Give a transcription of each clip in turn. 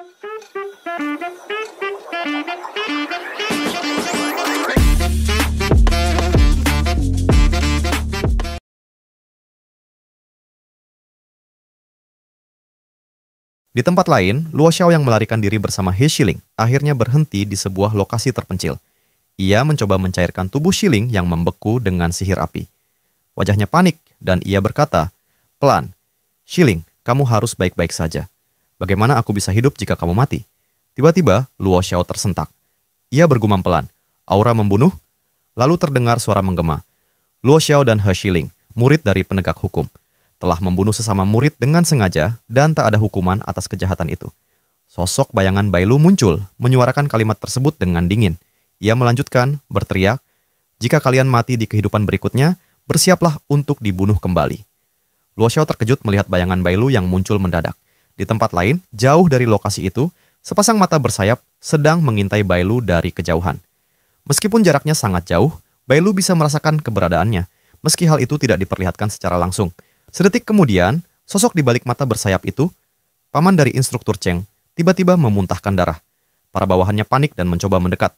Di tempat lain, Luo Xiao yang melarikan diri bersama He Shiling akhirnya berhenti di sebuah lokasi terpencil. Ia mencoba mencairkan tubuh Shiling yang membeku dengan sihir api. Wajahnya panik dan ia berkata, "Pelan, Shiling, kamu harus baik-baik saja. Bagaimana aku bisa hidup jika kamu mati?" Tiba-tiba, Luo Xiao tersentak. Ia bergumam pelan, "Aura membunuh?" Lalu terdengar suara menggema. Luo Xiao dan He Shiling, murid dari penegak hukum, telah membunuh sesama murid dengan sengaja dan tak ada hukuman atas kejahatan itu. Sosok bayangan Bailu muncul, menyuarakan kalimat tersebut dengan dingin. Ia melanjutkan, berteriak, "Jika kalian mati di kehidupan berikutnya, bersiaplah untuk dibunuh kembali." Luo Xiao terkejut melihat bayangan Bailu yang muncul mendadak. Di tempat lain, jauh dari lokasi itu, sepasang mata bersayap sedang mengintai Bailu dari kejauhan. Meskipun jaraknya sangat jauh, Bailu bisa merasakan keberadaannya, meski hal itu tidak diperlihatkan secara langsung. Sedetik kemudian, sosok di balik mata bersayap itu, paman dari instruktur Cheng, tiba-tiba memuntahkan darah. Para bawahannya panik dan mencoba mendekat.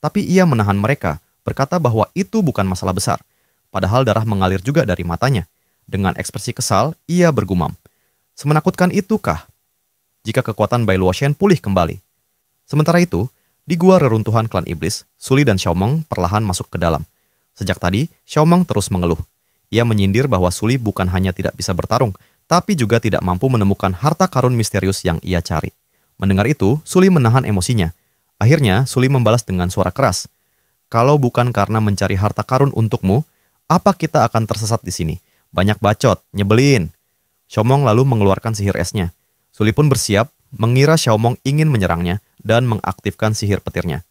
Tapi ia menahan mereka, berkata bahwa itu bukan masalah besar. Padahal darah mengalir juga dari matanya. Dengan ekspresi kesal, ia bergumam, "Semenakutkan itukah jika kekuatan Bai Luoshen pulih kembali?" Sementara itu, di gua reruntuhan klan iblis, Suli dan Xiaomeng perlahan masuk ke dalam. Sejak tadi, Xiaomeng terus mengeluh. Ia menyindir bahwa Suli bukan hanya tidak bisa bertarung, tapi juga tidak mampu menemukan harta karun misterius yang ia cari. Mendengar itu, Suli menahan emosinya. Akhirnya, Suli membalas dengan suara keras, "Kalau bukan karena mencari harta karun untukmu, apa kita akan tersesat di sini? Banyak bacot, nyebelin." Xiaomeng lalu mengeluarkan sihir esnya. Suli pun bersiap, mengira Xiaomeng ingin menyerangnya dan mengaktifkan sihir petirnya.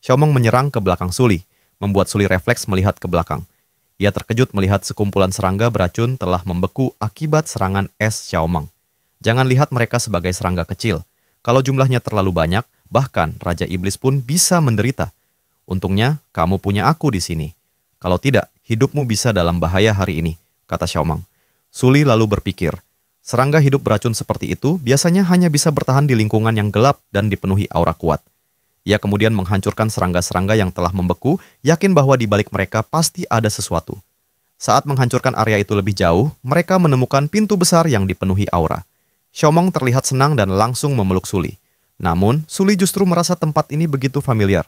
Xiaomeng menyerang ke belakang Suli, membuat Suli refleks melihat ke belakang. Ia terkejut melihat sekumpulan serangga beracun telah membeku akibat serangan es Xiaomeng. Jangan lihat mereka sebagai serangga kecil. Kalau jumlahnya terlalu banyak, bahkan Raja Iblis pun bisa menderita. Untungnya, kamu punya aku di sini. Kalau tidak, hidupmu bisa dalam bahaya hari ini, kata Xiaomeng. Suli lalu berpikir, serangga hidup beracun seperti itu biasanya hanya bisa bertahan di lingkungan yang gelap dan dipenuhi aura kuat. Ia kemudian menghancurkan serangga-serangga yang telah membeku, yakin bahwa di balik mereka pasti ada sesuatu. Saat menghancurkan area itu lebih jauh, mereka menemukan pintu besar yang dipenuhi aura. Xiaomeng terlihat senang dan langsung memeluk Suli. Namun, Suli justru merasa tempat ini begitu familiar.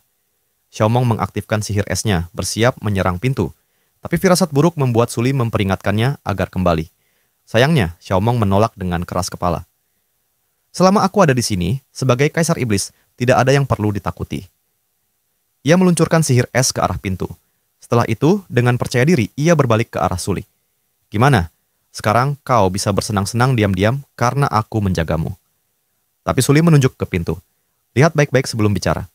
Xiaomeng mengaktifkan sihir esnya, bersiap menyerang pintu. Tapi firasat buruk membuat Suli memperingatkannya agar kembali. Sayangnya, Xiaomeng menolak dengan keras kepala. "Selama aku ada di sini, sebagai Kaisar Iblis, tidak ada yang perlu ditakuti." Ia meluncurkan sihir es ke arah pintu. Setelah itu, dengan percaya diri, ia berbalik ke arah Suli. "Gimana? Sekarang kau bisa bersenang-senang diam-diam karena aku menjagamu." Tapi Suli menunjuk ke pintu. "Lihat baik-baik sebelum bicara."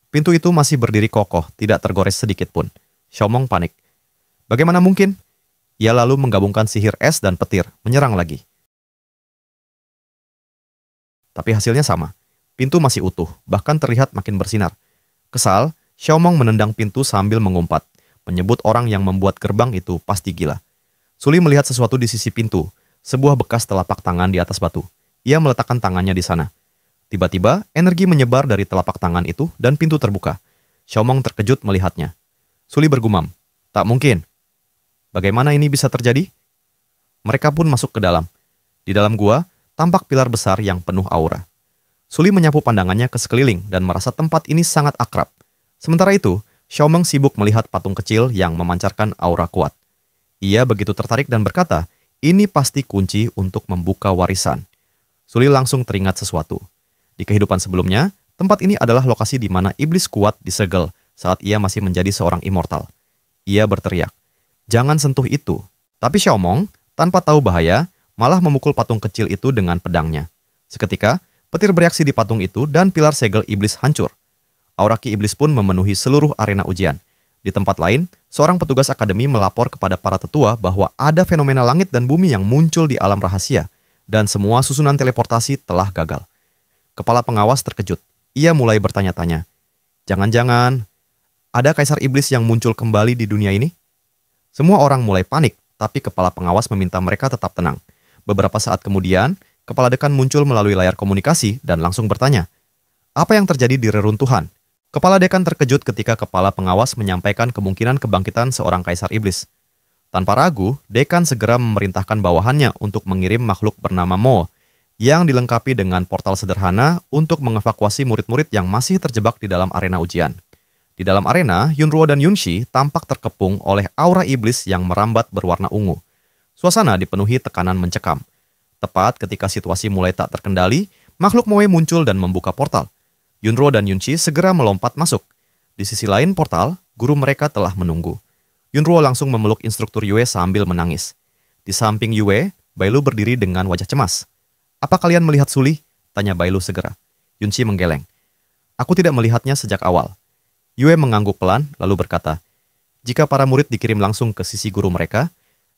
Pintu itu masih berdiri kokoh, tidak tergores sedikit pun. Xiaomeng panik. Bagaimana mungkin? Ia lalu menggabungkan sihir es dan petir, menyerang lagi. Tapi hasilnya sama. Pintu masih utuh, bahkan terlihat makin bersinar. Kesal, Xiaomeng menendang pintu sambil mengumpat, menyebut orang yang membuat gerbang itu pasti gila. Suli melihat sesuatu di sisi pintu, sebuah bekas telapak tangan di atas batu. Ia meletakkan tangannya di sana. Tiba-tiba, energi menyebar dari telapak tangan itu dan pintu terbuka. Xiaomeng terkejut melihatnya. Suli bergumam, "Tak mungkin. Bagaimana ini bisa terjadi?" Mereka pun masuk ke dalam. Di dalam gua, tampak pilar besar yang penuh aura. Suli menyapu pandangannya ke sekeliling dan merasa tempat ini sangat akrab. Sementara itu, Xiaomeng sibuk melihat patung kecil yang memancarkan aura kuat. Ia begitu tertarik dan berkata, ini pasti kunci untuk membuka warisan. Suli langsung teringat sesuatu. Di kehidupan sebelumnya, tempat ini adalah lokasi di mana iblis kuat disegel saat ia masih menjadi seorang immortal. Ia berteriak, "Jangan sentuh itu." Tapi Xiaomeng, tanpa tahu bahaya, malah memukul patung kecil itu dengan pedangnya. Seketika, petir bereaksi di patung itu dan pilar segel iblis hancur. Aura ki iblis pun memenuhi seluruh arena ujian. Di tempat lain, seorang petugas akademi melapor kepada para tetua bahwa ada fenomena langit dan bumi yang muncul di alam rahasia, dan semua susunan teleportasi telah gagal. Kepala pengawas terkejut. Ia mulai bertanya-tanya, jangan-jangan ada kaisar iblis yang muncul kembali di dunia ini? Semua orang mulai panik, tapi kepala pengawas meminta mereka tetap tenang. Beberapa saat kemudian, Kepala dekan muncul melalui layar komunikasi dan langsung bertanya, "Apa yang terjadi di reruntuhan?" Kepala dekan terkejut ketika kepala pengawas menyampaikan kemungkinan kebangkitan seorang kaisar iblis. Tanpa ragu, dekan segera memerintahkan bawahannya untuk mengirim makhluk bernama Mo yang dilengkapi dengan portal sederhana untuk mengevakuasi murid-murid yang masih terjebak di dalam arena ujian. Di dalam arena, Yunruo dan Yunshi tampak terkepung oleh aura iblis yang merambat berwarna ungu. Suasana dipenuhi tekanan mencekam. Tepat ketika situasi mulai tak terkendali, makhluk Moe muncul dan membuka portal. Yunruo dan Yunshi segera melompat masuk. Di sisi lain portal, guru mereka telah menunggu. Yunruo langsung memeluk instruktur Yue sambil menangis. Di samping Yue, Bailu berdiri dengan wajah cemas. "Apa kalian melihat Suli?" tanya Bailu segera. Yunshi menggeleng. "Aku tidak melihatnya sejak awal." Yue mengangguk pelan lalu berkata, "Jika para murid dikirim langsung ke sisi guru mereka,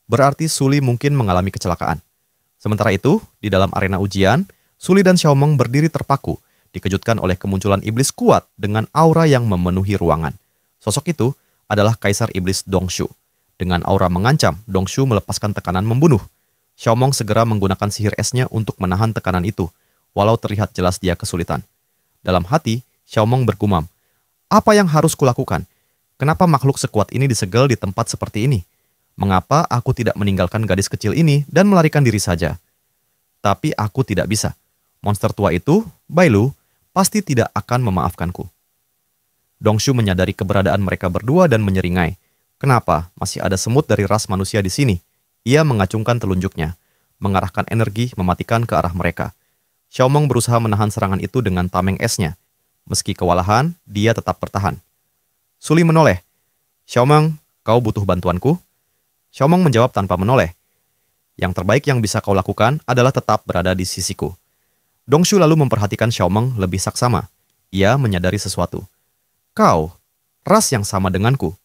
berarti Suli mungkin mengalami kecelakaan." Sementara itu, di dalam arena ujian, Suli dan Xiaomeng berdiri terpaku, dikejutkan oleh kemunculan iblis kuat dengan aura yang memenuhi ruangan. Sosok itu adalah Kaisar Iblis Dongshu. Dengan aura mengancam, Dongshu melepaskan tekanan membunuh. Xiaomeng segera menggunakan sihir esnya untuk menahan tekanan itu, walau terlihat jelas dia kesulitan. Dalam hati, Xiaomeng bergumam, "Apa yang harus kulakukan? Kenapa makhluk sekuat ini disegel di tempat seperti ini? Mengapa aku tidak meninggalkan gadis kecil ini dan melarikan diri saja?" Tapi aku tidak bisa. Monster tua itu, Bailu, pasti tidak akan memaafkanku. Dongshu menyadari keberadaan mereka berdua dan menyeringai. Kenapa masih ada semut dari ras manusia di sini? Ia mengacungkan telunjuknya, mengarahkan energi mematikan ke arah mereka. Xiaomeng berusaha menahan serangan itu dengan tameng esnya. Meski kewalahan, dia tetap bertahan. Suli menoleh. "Xiaomeng, kau butuh bantuanku?" Xiaomeng menjawab tanpa menoleh. "Yang terbaik yang bisa kau lakukan adalah tetap berada di sisiku." Dongshu lalu memperhatikan Xiaomeng lebih saksama. Ia menyadari sesuatu. "Kau, ras yang sama denganku."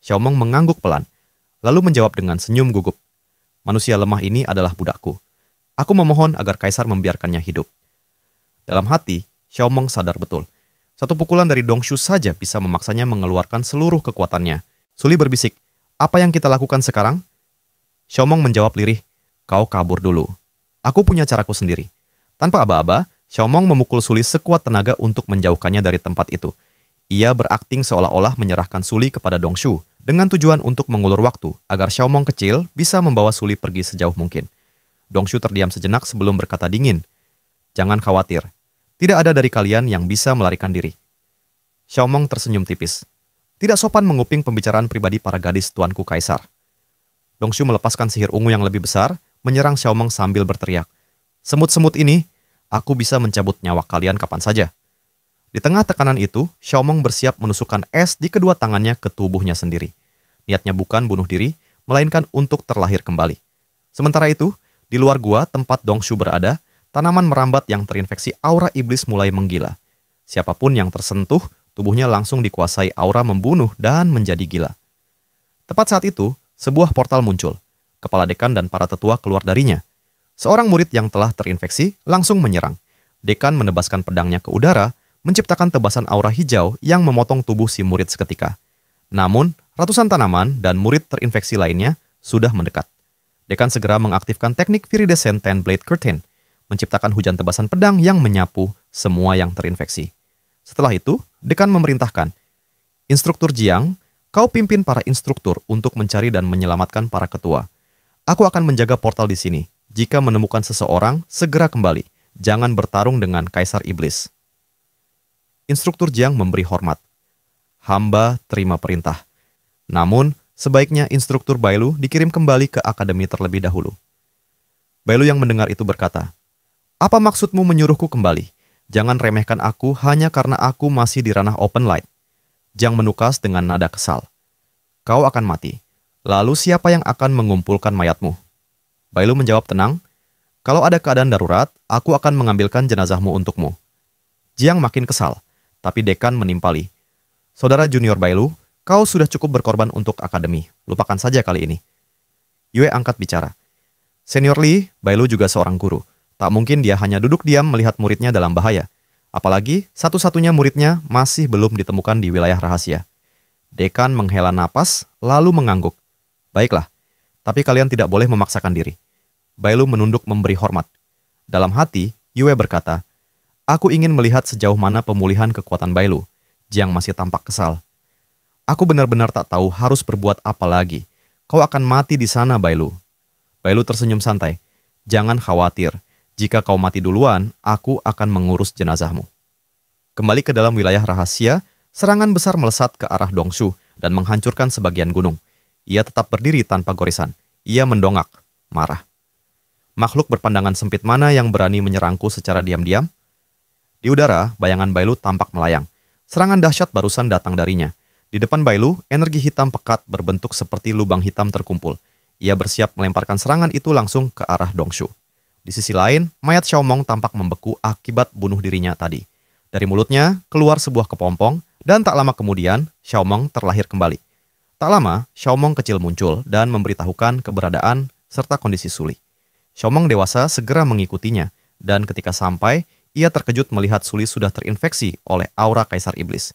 Xiaomeng mengangguk pelan, lalu menjawab dengan senyum gugup. "Manusia lemah ini adalah budakku. Aku memohon agar Kaisar membiarkannya hidup." Dalam hati, Xiaomeng sadar betul. Satu pukulan dari Dongshu saja bisa memaksanya mengeluarkan seluruh kekuatannya. Suli berbisik, "Apa yang kita lakukan sekarang?" Xiaomeng menjawab lirih, "Kau kabur dulu. Aku punya caraku sendiri." Tanpa aba-aba, Xiaomeng memukul Suli sekuat tenaga untuk menjauhkannya dari tempat itu. Ia berakting seolah-olah menyerahkan Suli kepada Dongshu, dengan tujuan untuk mengulur waktu, agar Xiaomeng kecil bisa membawa Suli pergi sejauh mungkin. Dongshu terdiam sejenak sebelum berkata dingin, "Jangan khawatir, tidak ada dari kalian yang bisa melarikan diri." Xiaomeng tersenyum tipis. Tidak sopan menguping pembicaraan pribadi para gadis tuanku Kaisar. Dongshu melepaskan sihir ungu yang lebih besar, menyerang Xiaomeng sambil berteriak, "Semut-semut ini, aku bisa mencabut nyawa kalian kapan saja." Di tengah tekanan itu, Xiaomeng bersiap menusukkan es di kedua tangannya ke tubuhnya sendiri. Niatnya bukan bunuh diri, melainkan untuk terlahir kembali. Sementara itu, di luar gua tempat Dongshu berada, tanaman merambat yang terinfeksi aura iblis mulai menggila. Siapapun yang tersentuh, tubuhnya langsung dikuasai aura membunuh dan menjadi gila. Tepat saat itu, sebuah portal muncul. Kepala dekan dan para tetua keluar darinya. Seorang murid yang telah terinfeksi langsung menyerang. Dekan menebaskan pedangnya ke udara, menciptakan tebasan aura hijau yang memotong tubuh si murid seketika. Namun, ratusan tanaman dan murid terinfeksi lainnya sudah mendekat. Dekan segera mengaktifkan teknik Viridescent Ten Blade Curtain, menciptakan hujan tebasan pedang yang menyapu semua yang terinfeksi. Setelah itu, dekan memerintahkan, "Instruktur Jiang, kau pimpin para instruktur untuk mencari dan menyelamatkan para ketua. Aku akan menjaga portal di sini. Jika menemukan seseorang, segera kembali. Jangan bertarung dengan Kaisar Iblis." Instruktur Jiang memberi hormat. "Hamba terima perintah. Namun, sebaiknya instruktur Bailu dikirim kembali ke akademi terlebih dahulu." Bailu yang mendengar itu berkata, "Apa maksudmu menyuruhku kembali? Jangan remehkan aku hanya karena aku masih di ranah open light." Jiang menukas dengan nada kesal. "Kau akan mati. Lalu siapa yang akan mengumpulkan mayatmu?" Bailu menjawab tenang, "Kalau ada keadaan darurat, aku akan mengambilkan jenazahmu untukmu." Jiang makin kesal, tapi dekan menimpali. "Saudara junior Bailu, kau sudah cukup berkorban untuk akademi. Lupakan saja kali ini." Yue angkat bicara. "Senior Li, Bailu juga seorang guru. Tak mungkin dia hanya duduk diam melihat muridnya dalam bahaya. Apalagi satu-satunya muridnya masih belum ditemukan di wilayah rahasia." Dekan menghela napas, lalu mengangguk. "Baiklah, tapi kalian tidak boleh memaksakan diri." Bailu menunduk memberi hormat. Dalam hati, Yue berkata, "Aku ingin melihat sejauh mana pemulihan kekuatan Bailu." Jiang masih tampak kesal. "Aku benar-benar tak tahu harus berbuat apa lagi. Kau akan mati di sana, Bailu." Bailu tersenyum santai. "Jangan khawatir. Jika kau mati duluan, aku akan mengurus jenazahmu." Kembali ke dalam wilayah rahasia, serangan besar melesat ke arah Dongshu dan menghancurkan sebagian gunung. Ia tetap berdiri tanpa gorisan. Ia mendongak, marah. Makhluk berpandangan sempit mana yang berani menyerangku secara diam-diam? Di udara, bayangan Bailu tampak melayang. Serangan dahsyat barusan datang darinya. Di depan Bailu, energi hitam pekat berbentuk seperti lubang hitam terkumpul. Ia bersiap melemparkan serangan itu langsung ke arah Dongshu. Di sisi lain, mayat Xiaomong tampak membeku akibat bunuh dirinya tadi. Dari mulutnya keluar sebuah kepompong, dan tak lama kemudian, Xiaomong terlahir kembali. Tak lama, Xiaomong kecil muncul dan memberitahukan keberadaan serta kondisi Suli. Xiaomong dewasa segera mengikutinya, dan ketika sampai, ia terkejut melihat Suli sudah terinfeksi oleh aura Kaisar Iblis.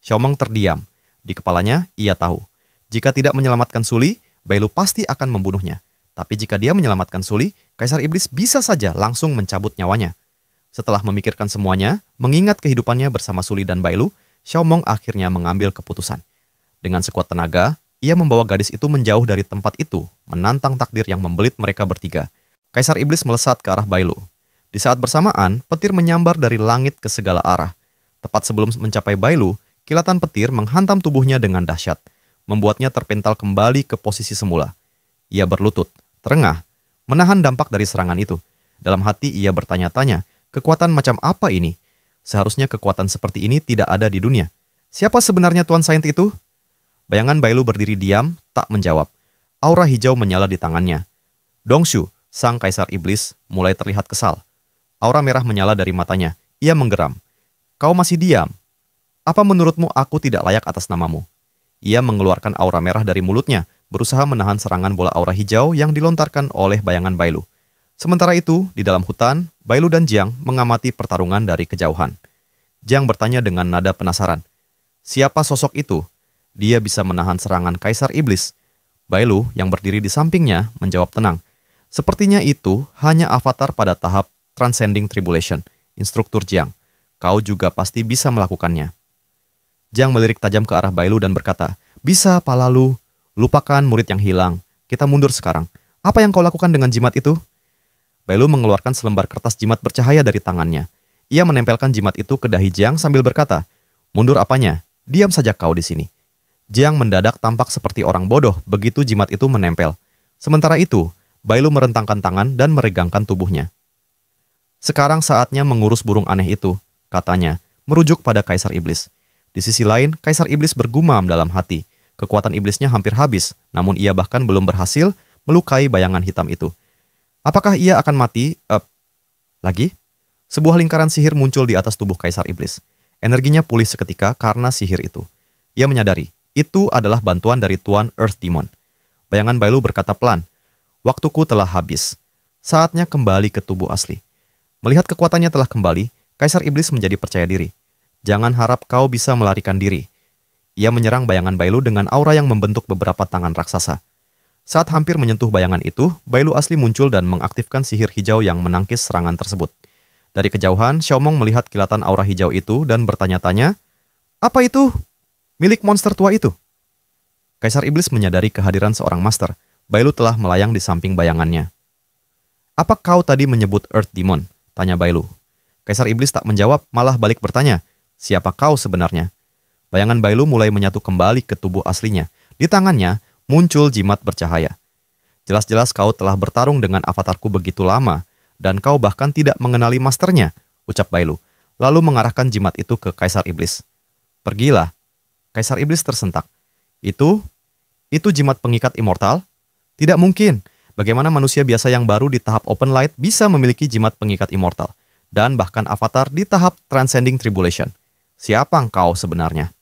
Xiaomong terdiam. Di kepalanya, ia tahu, jika tidak menyelamatkan Suli, Bailu pasti akan membunuhnya. Tapi jika dia menyelamatkan Suli, Kaisar Iblis bisa saja langsung mencabut nyawanya. Setelah memikirkan semuanya, mengingat kehidupannya bersama Suli dan Bailu, Xiaomong akhirnya mengambil keputusan. Dengan sekuat tenaga, ia membawa gadis itu menjauh dari tempat itu, menantang takdir yang membelit mereka bertiga. Kaisar Iblis melesat ke arah Bailu. Di saat bersamaan, petir menyambar dari langit ke segala arah. Tepat sebelum mencapai Bailu, kilatan petir menghantam tubuhnya dengan dahsyat, membuatnya terpental kembali ke posisi semula. Ia berlutut, terengah, menahan dampak dari serangan itu. Dalam hati ia bertanya-tanya, kekuatan macam apa ini? Seharusnya kekuatan seperti ini tidak ada di dunia. Siapa sebenarnya Tuan Saint itu? Bayangan Bailu berdiri diam, tak menjawab. Aura hijau menyala di tangannya. Dongshu, sang Kaisar Iblis, mulai terlihat kesal. Aura merah menyala dari matanya. Ia menggeram. "Kau masih diam? Apa menurutmu aku tidak layak atas namamu?" Ia mengeluarkan aura merah dari mulutnya, berusaha menahan serangan bola aura hijau yang dilontarkan oleh bayangan Bailu. Sementara itu, di dalam hutan, Bailu dan Jiang mengamati pertarungan dari kejauhan. Jiang bertanya dengan nada penasaran. Siapa sosok itu? Dia bisa menahan serangan Kaisar Iblis. Bailu yang berdiri di sampingnya menjawab tenang. Sepertinya itu hanya avatar pada tahap Transcending Tribulation, instruktur Jiang. Kau juga pasti bisa melakukannya. Jiang melirik tajam ke arah Bailu dan berkata, "Bisa, Pak Lalu. Lupakan murid yang hilang. Kita mundur sekarang. Apa yang kau lakukan dengan jimat itu?" Bailu mengeluarkan selembar kertas jimat bercahaya dari tangannya. Ia menempelkan jimat itu ke dahi Jiang sambil berkata, "Mundur apanya? Diam saja kau di sini." Jiang mendadak tampak seperti orang bodoh begitu jimat itu menempel. Sementara itu, Bailu merentangkan tangan dan meregangkan tubuhnya. "Sekarang saatnya mengurus burung aneh itu," katanya, merujuk pada Kaisar Iblis. Di sisi lain, Kaisar Iblis bergumam dalam hati. Kekuatan iblisnya hampir habis, namun ia bahkan belum berhasil melukai bayangan hitam itu. Apakah ia akan mati? Lagi? Sebuah lingkaran sihir muncul di atas tubuh Kaisar Iblis. Energinya pulih seketika karena sihir itu. Ia menyadari, itu adalah bantuan dari Tuan Earth Demon. Bayangan Bailu berkata pelan, "Waktuku telah habis. Saatnya kembali ke tubuh asli." Melihat kekuatannya telah kembali, Kaisar Iblis menjadi percaya diri. "Jangan harap kau bisa melarikan diri." Ia menyerang bayangan Bailu dengan aura yang membentuk beberapa tangan raksasa. Saat hampir menyentuh bayangan itu, Bailu asli muncul dan mengaktifkan sihir hijau yang menangkis serangan tersebut. Dari kejauhan, Xiaomong melihat kilatan aura hijau itu dan bertanya-tanya, "Apa itu? Milik monster tua itu?" Kaisar Iblis menyadari kehadiran seorang master. Bailu telah melayang di samping bayangannya. "Apa kau tadi menyebut Earth Demon?" tanya Bailu. Kaisar Iblis tak menjawab, malah balik bertanya, "Siapa kau sebenarnya?" Bayangan Bailu mulai menyatu kembali ke tubuh aslinya. Di tangannya muncul jimat bercahaya. "Jelas-jelas kau telah bertarung dengan avatarku begitu lama, dan kau bahkan tidak mengenali masternya," ucap Bailu, lalu mengarahkan jimat itu ke Kaisar Iblis. "Pergilah." Kaisar Iblis tersentak. Itu jimat pengikat immortal? Tidak mungkin. Bagaimana manusia biasa yang baru di tahap open light bisa memiliki jimat pengikat immortal? Dan bahkan avatar di tahap Transcending Tribulation. Siapa engkau sebenarnya?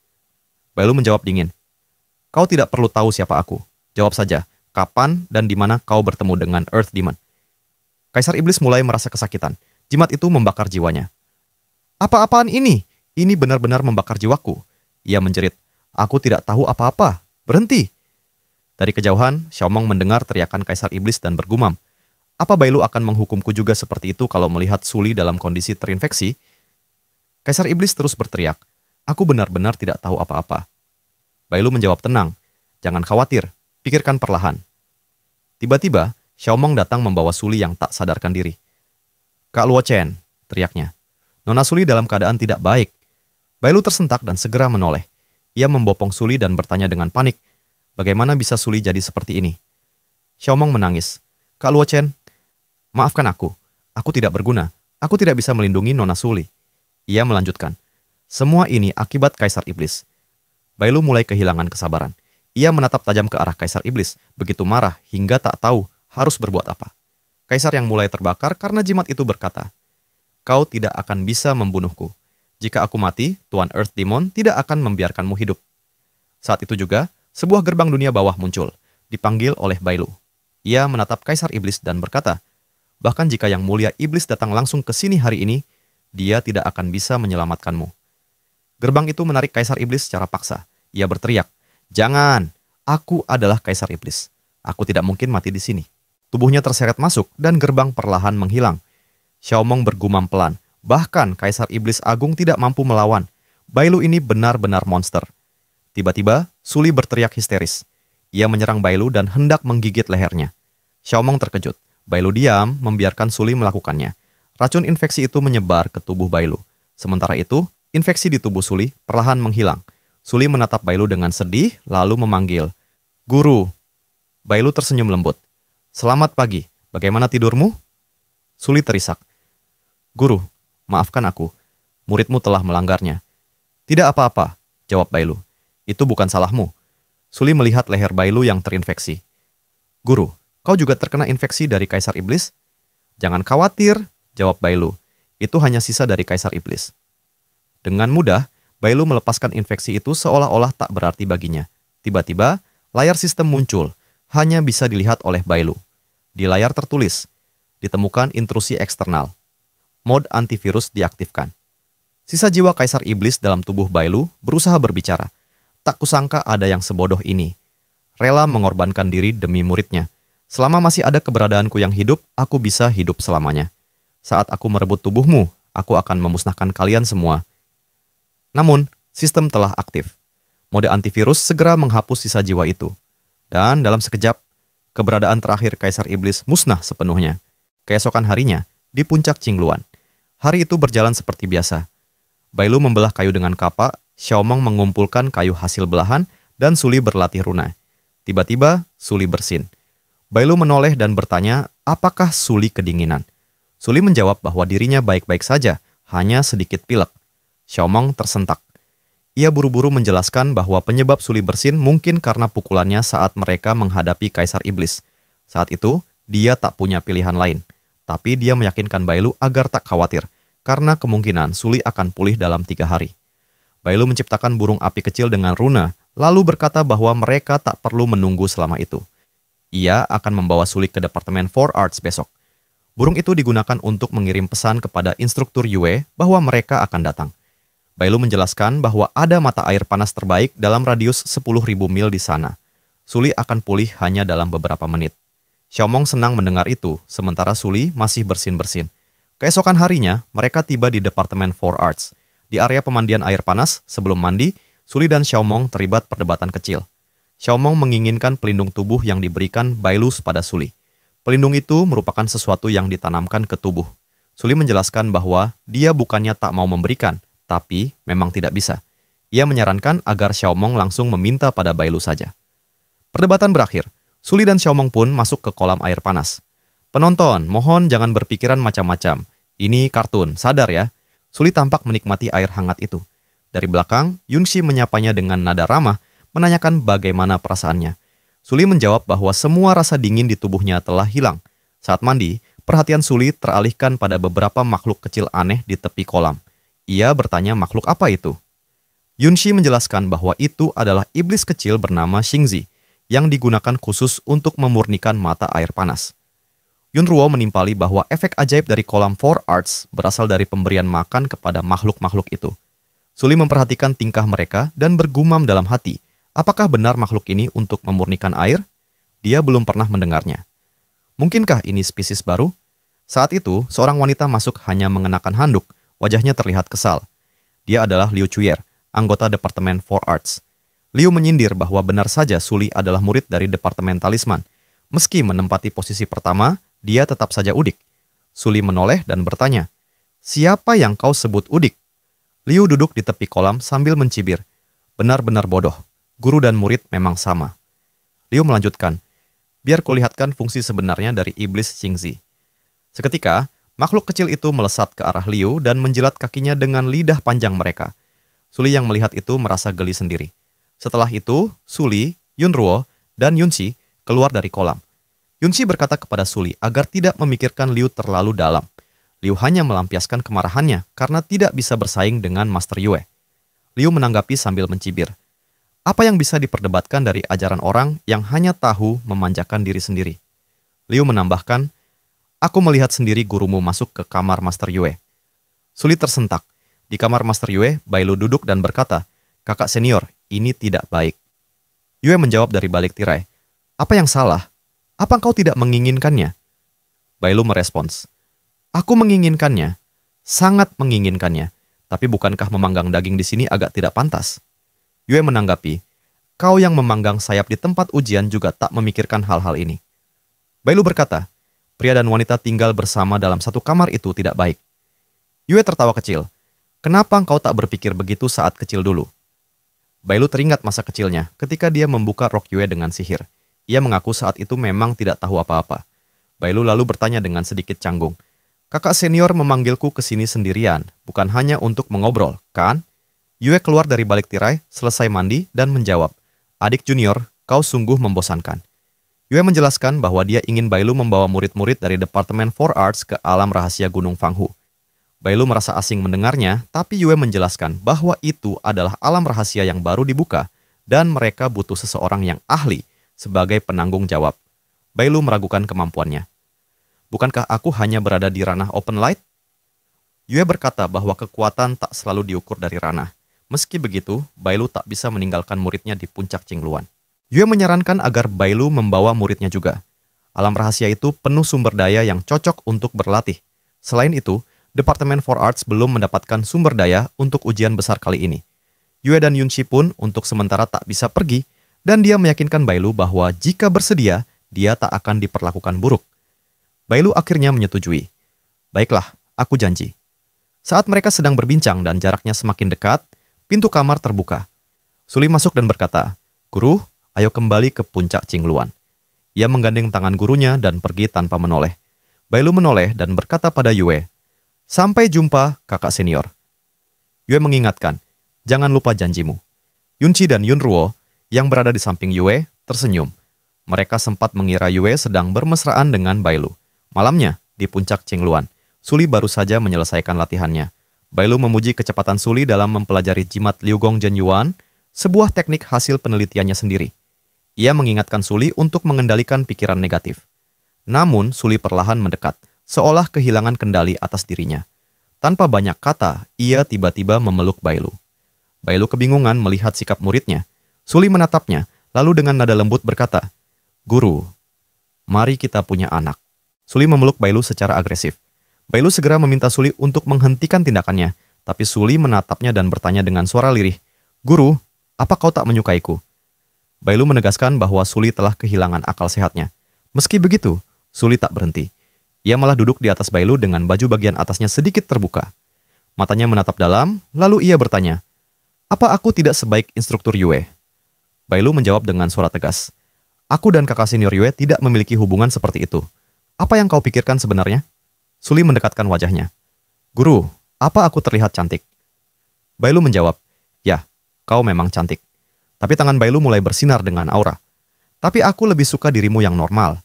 Bailu menjawab dingin. "Kau tidak perlu tahu siapa aku. Jawab saja, kapan dan di mana kau bertemu dengan Earth Demon?" Kaisar Iblis mulai merasa kesakitan. Jimat itu membakar jiwanya. "Apa-apaan ini? Ini benar-benar membakar jiwaku." Ia menjerit. "Aku tidak tahu apa-apa. Berhenti." Dari kejauhan, Xiaomong mendengar teriakan Kaisar Iblis dan bergumam. Apa Bailu akan menghukumku juga seperti itu kalau melihat Suli dalam kondisi terinfeksi? Kaisar Iblis terus berteriak, aku benar-benar tidak tahu apa-apa. Bailu menjawab tenang, jangan khawatir, pikirkan perlahan. Tiba-tiba, Xiaomong datang membawa Suli yang tak sadarkan diri. Kak Luo Chen, teriaknya. Nona Suli dalam keadaan tidak baik. Bailu tersentak dan segera menoleh. Ia membopong Suli dan bertanya dengan panik, bagaimana bisa Suli jadi seperti ini? Xiaomong menangis. Kak Luo Chen, maafkan aku tidak berguna, aku tidak bisa melindungi Nona Suli. Ia melanjutkan, semua ini akibat Kaisar Iblis. Bailu mulai kehilangan kesabaran. Ia menatap tajam ke arah Kaisar Iblis, begitu marah hingga tak tahu harus berbuat apa. Kaisar yang mulai terbakar karena jimat itu berkata, kau tidak akan bisa membunuhku. Jika aku mati, Tuan Earth Demon tidak akan membiarkanmu hidup. Saat itu juga, sebuah gerbang dunia bawah muncul, dipanggil oleh Bailu. Ia menatap Kaisar Iblis dan berkata, bahkan jika Yang Mulia Iblis datang langsung ke sini hari ini, dia tidak akan bisa menyelamatkanmu. Gerbang itu menarik Kaisar Iblis secara paksa. Ia berteriak, jangan, aku adalah Kaisar Iblis. Aku tidak mungkin mati di sini. Tubuhnya terseret masuk dan gerbang perlahan menghilang. Xiaomong bergumam pelan, bahkan Kaisar Iblis Agung tidak mampu melawan. Bailu ini benar-benar monster. Tiba-tiba, Suli berteriak histeris. Ia menyerang Bailu dan hendak menggigit lehernya. Xiaomong terkejut. Bailu diam, membiarkan Suli melakukannya. Racun infeksi itu menyebar ke tubuh Bailu. Sementara itu, infeksi di tubuh Suli perlahan menghilang. Suli menatap Bailu dengan sedih, lalu memanggil, Guru. Bailu tersenyum lembut. Selamat pagi, bagaimana tidurmu? Suli terisak. Guru, maafkan aku. Muridmu telah melanggarnya. Tidak apa-apa, jawab Bailu. Itu bukan salahmu. Suli melihat leher Bailu yang terinfeksi. Guru, kau juga terkena infeksi dari Kaisar Iblis? Jangan khawatir, jawab Bailu. Itu hanya sisa dari Kaisar Iblis. Dengan mudah, Bailu melepaskan infeksi itu seolah-olah tak berarti baginya. Tiba-tiba, layar sistem muncul, hanya bisa dilihat oleh Bailu. Di layar tertulis, ditemukan intrusi eksternal. Mode antivirus diaktifkan. Sisa jiwa Kaisar Iblis dalam tubuh Bailu berusaha berbicara. Tak kusangka ada yang sebodoh ini. Rela mengorbankan diri demi muridnya. Selama masih ada keberadaanku yang hidup, aku bisa hidup selamanya. Saat aku merebut tubuhmu, aku akan memusnahkan kalian semua. Namun, sistem telah aktif. Mode antivirus segera menghapus sisa jiwa itu. Dan dalam sekejap, keberadaan terakhir Kaisar Iblis musnah sepenuhnya. Keesokan harinya, di puncak Qingluan. Hari itu berjalan seperti biasa. Bailu membelah kayu dengan kapak, Xiaomong mengumpulkan kayu hasil belahan, dan Suli berlatih runa. Tiba-tiba, Suli bersin. Bailu menoleh dan bertanya, apakah Suli kedinginan? Suli menjawab bahwa dirinya baik-baik saja, hanya sedikit pilek. Xiaomong tersentak. Ia buru-buru menjelaskan bahwa penyebab Suli bersin mungkin karena pukulannya saat mereka menghadapi Kaisar Iblis. Saat itu, dia tak punya pilihan lain. Tapi dia meyakinkan Bailu agar tak khawatir, karena kemungkinan Suli akan pulih dalam 3 hari. Bailu menciptakan burung api kecil dengan runa, lalu berkata bahwa mereka tak perlu menunggu selama itu. Ia akan membawa Suli ke Departemen Four Arts besok. Burung itu digunakan untuk mengirim pesan kepada instruktur Yue bahwa mereka akan datang. Bailu menjelaskan bahwa ada mata air panas terbaik dalam radius 10.000 mil di sana. Suli akan pulih hanya dalam beberapa menit. Xiaomong senang mendengar itu, sementara Suli masih bersin-bersin. Keesokan harinya, mereka tiba di Departemen Four Arts. Di area pemandian air panas, sebelum mandi, Suli dan Xiaomong terlibat perdebatan kecil. Xiaomong menginginkan pelindung tubuh yang diberikan Bailu pada Suli. Pelindung itu merupakan sesuatu yang ditanamkan ke tubuh. Suli menjelaskan bahwa dia bukannya tak mau memberikan, tapi memang tidak bisa. Ia menyarankan agar Xiaomong langsung meminta pada Bailu saja. Perdebatan berakhir. Suli dan Xiaomong pun masuk ke kolam air panas. Penonton, mohon jangan berpikiran macam-macam. Ini kartun, sadar ya. Suli tampak menikmati air hangat itu. Dari belakang, Yunxi menyapanya dengan nada ramah, menanyakan bagaimana perasaannya. Suli menjawab bahwa semua rasa dingin di tubuhnya telah hilang. Saat mandi, perhatian Suli teralihkan pada beberapa makhluk kecil aneh di tepi kolam. Ia bertanya makhluk apa itu. Yunxi menjelaskan bahwa itu adalah iblis kecil bernama Xingzi, yang digunakan khusus untuk memurnikan mata air panas. Yunruo menimpali bahwa efek ajaib dari kolam Four Arts berasal dari pemberian makan kepada makhluk-makhluk itu. Suli memperhatikan tingkah mereka dan bergumam dalam hati, apakah benar makhluk ini untuk memurnikan air? Dia belum pernah mendengarnya. Mungkinkah ini spesies baru? Saat itu, seorang wanita masuk hanya mengenakan handuk, wajahnya terlihat kesal. Dia adalah Liu Chuyer, anggota Departemen For Arts. Liu menyindir bahwa benar saja Suli adalah murid dari Departemen Talisman. Meski menempati posisi pertama, dia tetap saja udik. Suli menoleh dan bertanya, "Siapa yang kau sebut udik?" Liu duduk di tepi kolam sambil mencibir. Benar-benar bodoh. Guru dan murid memang sama. Liu melanjutkan, "Biar kulihatkan fungsi sebenarnya dari iblis Xingzi." Seketika, makhluk kecil itu melesat ke arah Liu dan menjilat kakinya dengan lidah panjang mereka. Suli yang melihat itu merasa geli sendiri. Setelah itu, Suli, Yunruo, dan Yunxi keluar dari kolam. Yunxi berkata kepada Suli agar tidak memikirkan Liu terlalu dalam. Liu hanya melampiaskan kemarahannya karena tidak bisa bersaing dengan Master Yue. Liu menanggapi sambil mencibir. Apa yang bisa diperdebatkan dari ajaran orang yang hanya tahu memanjakan diri sendiri? Liu menambahkan, "Aku melihat sendiri gurumu masuk ke kamar Master Yue." Suli tersentak. Di kamar Master Yue, Bailu duduk dan berkata, "Kakak senior, ini tidak baik." Yue menjawab dari balik tirai, "Apa yang salah? Apa engkau tidak menginginkannya?" Bailu merespons, "Aku menginginkannya, sangat menginginkannya, tapi bukankah memanggang daging di sini agak tidak pantas?" Yue menanggapi, "Kau yang memanggang sayap di tempat ujian juga tak memikirkan hal-hal ini." Bailu berkata, "Pria dan wanita tinggal bersama dalam satu kamar itu tidak baik." Yue tertawa kecil, "Kenapa engkau tak berpikir begitu saat kecil dulu?" Bailu teringat masa kecilnya ketika dia membuka rok Yue dengan sihir. Ia mengaku saat itu memang tidak tahu apa-apa. Bailu lalu bertanya dengan sedikit canggung, "Kakak senior memanggilku ke sini sendirian, bukan hanya untuk mengobrol, kan?" Yue keluar dari balik tirai, selesai mandi, dan menjawab, "Adik junior, kau sungguh membosankan." Yue menjelaskan bahwa dia ingin Bailu membawa murid-murid dari Departemen For Arts ke alam rahasia Gunung Fanghu. Bailu merasa asing mendengarnya, tapi Yue menjelaskan bahwa itu adalah alam rahasia yang baru dibuka, dan mereka butuh seseorang yang ahli sebagai penanggung jawab. Bailu meragukan kemampuannya. "Bukankah aku hanya berada di ranah open light?" Yue berkata bahwa kekuatan tak selalu diukur dari ranah. Meski begitu, Bailu tak bisa meninggalkan muridnya di puncak Qingluan. Yue menyarankan agar Bailu membawa muridnya juga. Alam rahasia itu penuh sumber daya yang cocok untuk berlatih. Selain itu, Departemen For Arts belum mendapatkan sumber daya untuk ujian besar kali ini. Yue dan Yunxi pun untuk sementara tak bisa pergi, dan dia meyakinkan Bailu bahwa jika bersedia, dia tak akan diperlakukan buruk. Bailu akhirnya menyetujui. "Baiklah, aku janji." Saat mereka sedang berbincang dan jaraknya semakin dekat, pintu kamar terbuka. Suli masuk dan berkata, "Guru, ayo kembali ke puncak Qingluan." Ia menggandeng tangan gurunya dan pergi tanpa menoleh. Bailu menoleh dan berkata pada Yue, "Sampai jumpa, kakak senior." Yue mengingatkan, "Jangan lupa janjimu." Yunxi dan Yunruo, yang berada di samping Yue, tersenyum. Mereka sempat mengira Yue sedang bermesraan dengan Bailu. Malamnya, di puncak Qingluan, Suli baru saja menyelesaikan latihannya. Bailu memuji kecepatan Suli dalam mempelajari jimat Liu Gong Zhen Yuan, sebuah teknik hasil penelitiannya sendiri. Ia mengingatkan Suli untuk mengendalikan pikiran negatif. Namun, Suli perlahan mendekat, seolah kehilangan kendali atas dirinya. Tanpa banyak kata, ia tiba-tiba memeluk Bailu. Bailu kebingungan melihat sikap muridnya. Suli menatapnya, lalu dengan nada lembut berkata, "Guru, mari kita punya anak." Suli memeluk Bailu secara agresif. Bailu segera meminta Suli untuk menghentikan tindakannya, tapi Suli menatapnya dan bertanya dengan suara lirih, "Guru, apa kau tak menyukaiku?" Bailu menegaskan bahwa Suli telah kehilangan akal sehatnya. Meski begitu, Suli tak berhenti. Ia malah duduk di atas Bailu dengan baju bagian atasnya sedikit terbuka. Matanya menatap dalam, lalu ia bertanya, "Apa aku tidak sebaik instruktur Yue?" Bailu menjawab dengan suara tegas, "Aku dan kakak senior Yue tidak memiliki hubungan seperti itu. Apa yang kau pikirkan sebenarnya?" Suli mendekatkan wajahnya. "Guru, apa aku terlihat cantik?" Bailu menjawab, "Ya, kau memang cantik." Tapi tangan Bailu mulai bersinar dengan aura. "Tapi aku lebih suka dirimu yang normal."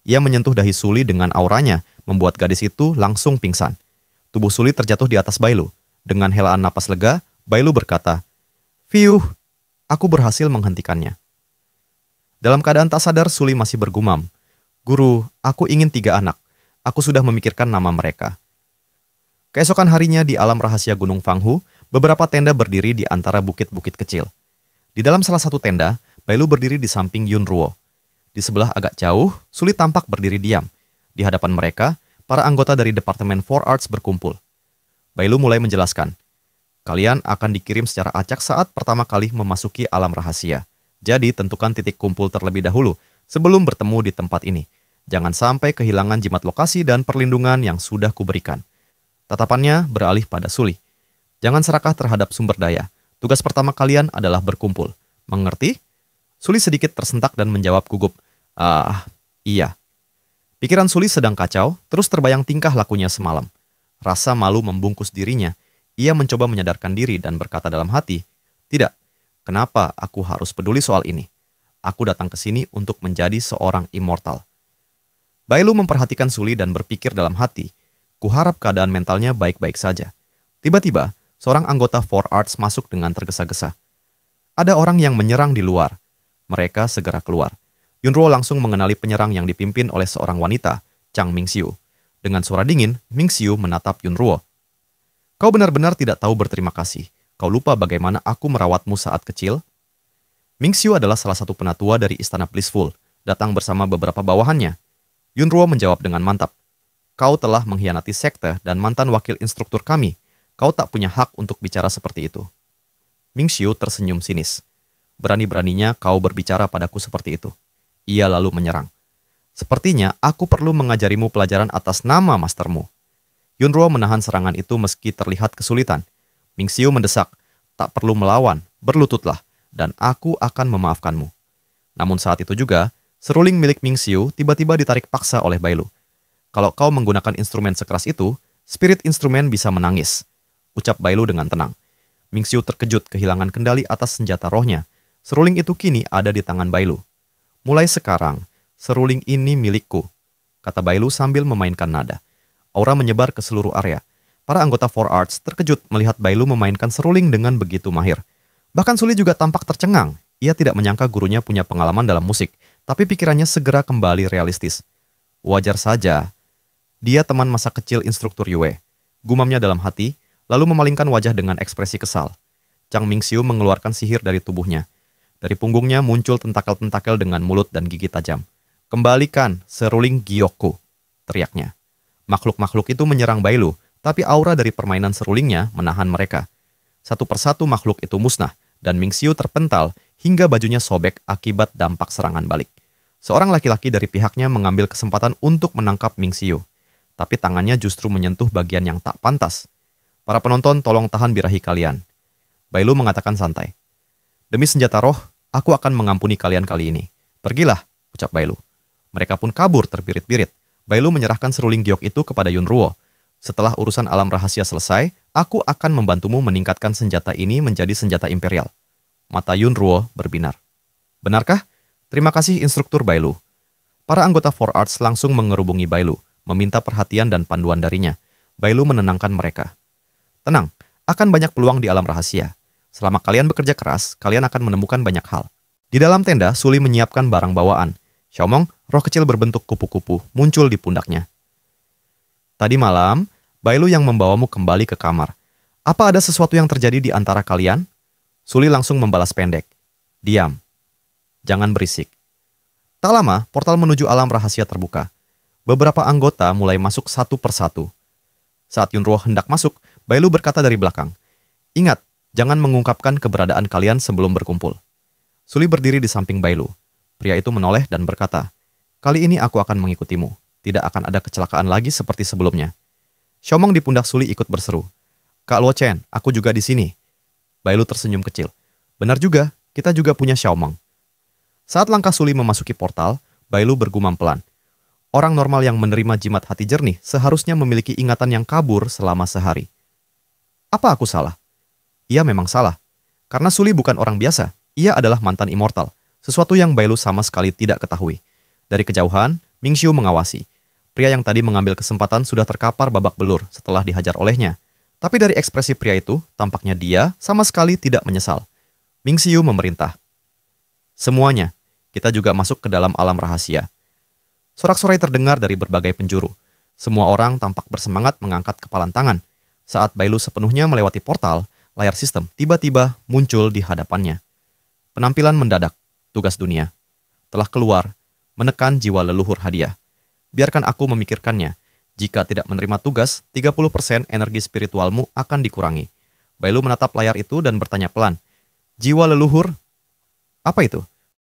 Ia menyentuh dahi Suli dengan auranya, membuat gadis itu langsung pingsan. Tubuh Suli terjatuh di atas Bailu. Dengan helaan napas lega, Bailu berkata, "Fiuh, aku berhasil menghentikannya." Dalam keadaan tak sadar, Suli masih bergumam, "Guru, aku ingin 3 anak. Aku sudah memikirkan nama mereka." Keesokan harinya di alam rahasia Gunung Fanghu, beberapa tenda berdiri di antara bukit-bukit kecil. Di dalam salah satu tenda, Bailu berdiri di samping Yunruo. Di sebelah agak jauh, Suli tampak berdiri diam. Di hadapan mereka, para anggota dari Departemen Four Arts berkumpul. Bailu mulai menjelaskan, kalian akan dikirim secara acak saat pertama kali memasuki alam rahasia. Jadi tentukan titik kumpul terlebih dahulu sebelum bertemu di tempat ini. Jangan sampai kehilangan jimat lokasi dan perlindungan yang sudah kuberikan. Tatapannya beralih pada Suli. Jangan serakah terhadap sumber daya. Tugas pertama kalian adalah berkumpul. Mengerti? Suli sedikit tersentak dan menjawab gugup. Iya. Pikiran Suli sedang kacau, terus terbayang tingkah lakunya semalam. Rasa malu membungkus dirinya. Ia mencoba menyadarkan diri dan berkata dalam hati, tidak, kenapa aku harus peduli soal ini? Aku datang ke sini untuk menjadi seorang immortal. Bailu memperhatikan Suli dan berpikir dalam hati, kuharap keadaan mentalnya baik-baik saja. Tiba-tiba, seorang anggota Four Arts masuk dengan tergesa-gesa. Ada orang yang menyerang di luar. Mereka segera keluar. Yunruo langsung mengenali penyerang yang dipimpin oleh seorang wanita, Chang Mingxiu. Dengan suara dingin, Mingxiu menatap Yunruo. Kau benar-benar tidak tahu berterima kasih. Kau lupa bagaimana aku merawatmu saat kecil? Mingxiu adalah salah satu penatua dari Istana Blissful, datang bersama beberapa bawahannya. Yunruo menjawab dengan mantap. Kau telah mengkhianati sekte dan mantan wakil instruktur kami. Kau tak punya hak untuk bicara seperti itu. Mingxiu tersenyum sinis. Berani-beraninya kau berbicara padaku seperti itu. Ia lalu menyerang. Sepertinya aku perlu mengajarimu pelajaran atas nama mastermu. Yunruo menahan serangan itu meski terlihat kesulitan. Mingxiu mendesak, tak perlu melawan, berlututlah, dan aku akan memaafkanmu. Namun saat itu juga, seruling milik Mingxiu tiba-tiba ditarik paksa oleh Bailu. Kalau kau menggunakan instrumen sekeras itu, spirit instrumen bisa menangis. Ucap Bailu dengan tenang. Mingxiu terkejut kehilangan kendali atas senjata rohnya. Seruling itu kini ada di tangan Bailu. Mulai sekarang, seruling ini milikku, kata Bailu sambil memainkan nada. Aura menyebar ke seluruh area. Para anggota Four Arts terkejut melihat Bailu memainkan seruling dengan begitu mahir. Bahkan Suli juga tampak tercengang. Ia tidak menyangka gurunya punya pengalaman dalam musik, tapi pikirannya segera kembali realistis. Wajar saja. Dia teman masa kecil instruktur Yue. Gumamnya dalam hati, lalu memalingkan wajah dengan ekspresi kesal. Chang Mingxiu mengeluarkan sihir dari tubuhnya. Dari punggungnya muncul tentakel-tentakel dengan mulut dan gigi tajam. Kembalikan seruling Gyokku, teriaknya. Makhluk-makhluk itu menyerang Bailu, tapi aura dari permainan serulingnya menahan mereka. Satu persatu makhluk itu musnah, dan Mingxiu terpental hingga bajunya sobek akibat dampak serangan balik. Seorang laki-laki dari pihaknya mengambil kesempatan untuk menangkap Mingxiu, tapi tangannya justru menyentuh bagian yang tak pantas. Para penonton tolong tahan birahi kalian. Bailu mengatakan santai. Demi senjata roh, aku akan mengampuni kalian kali ini. Pergilah, ucap Bailu. Mereka pun kabur terbirit-birit. Bailu menyerahkan seruling giok itu kepada Yunruo. Setelah urusan alam rahasia selesai, aku akan membantumu meningkatkan senjata ini menjadi senjata imperial. Mata Yunruo berbinar. Benarkah? Terima kasih instruktur Bailu. Para anggota Four Arts langsung mengerubungi Bailu, meminta perhatian dan panduan darinya. Bailu menenangkan mereka. Tenang, akan banyak peluang di alam rahasia. Selama kalian bekerja keras, kalian akan menemukan banyak hal. Di dalam tenda, Suli menyiapkan barang bawaan. Xiaomong, roh kecil berbentuk kupu-kupu, muncul di pundaknya. Tadi malam, Bailu yang membawamu kembali ke kamar. Apa ada sesuatu yang terjadi di antara kalian? Suli langsung membalas pendek. Diam. Jangan berisik. Tak lama, portal menuju alam rahasia terbuka. Beberapa anggota mulai masuk satu persatu. Saat Yunruo hendak masuk, Bailu berkata dari belakang. Ingat, jangan mengungkapkan keberadaan kalian sebelum berkumpul. Suli berdiri di samping Bailu. Pria itu menoleh dan berkata, kali ini aku akan mengikutimu. Tidak akan ada kecelakaan lagi seperti sebelumnya. Xiaomong di pundak Suli ikut berseru. Kak Luo Chen, aku juga di sini. Bailu tersenyum kecil. Benar juga, kita juga punya Xiaomong. Saat langkah Suli memasuki portal, Bailu bergumam pelan. Orang normal yang menerima jimat hati jernih seharusnya memiliki ingatan yang kabur selama sehari. Apa aku salah? Ia memang salah. Karena Suli bukan orang biasa. Ia adalah mantan immortal. Sesuatu yang Bailu sama sekali tidak ketahui. Dari kejauhan, Mingxiu mengawasi. Pria yang tadi mengambil kesempatan sudah terkapar babak belur setelah dihajar olehnya. Tapi dari ekspresi pria itu, tampaknya dia sama sekali tidak menyesal. Mingxiu memerintah. Semuanya, kita juga masuk ke dalam alam rahasia. Sorak-sorai terdengar dari berbagai penjuru. Semua orang tampak bersemangat mengangkat kepalan tangan. Saat Bailu sepenuhnya melewati portal, layar sistem tiba-tiba muncul di hadapannya. Penampilan mendadak, tugas dunia. Telah keluar, menekan jiwa leluhur hadiah. Biarkan aku memikirkannya. Jika tidak menerima tugas, 30% energi spiritualmu akan dikurangi. Bailu menatap layar itu dan bertanya pelan. Jiwa leluhur? Apa itu?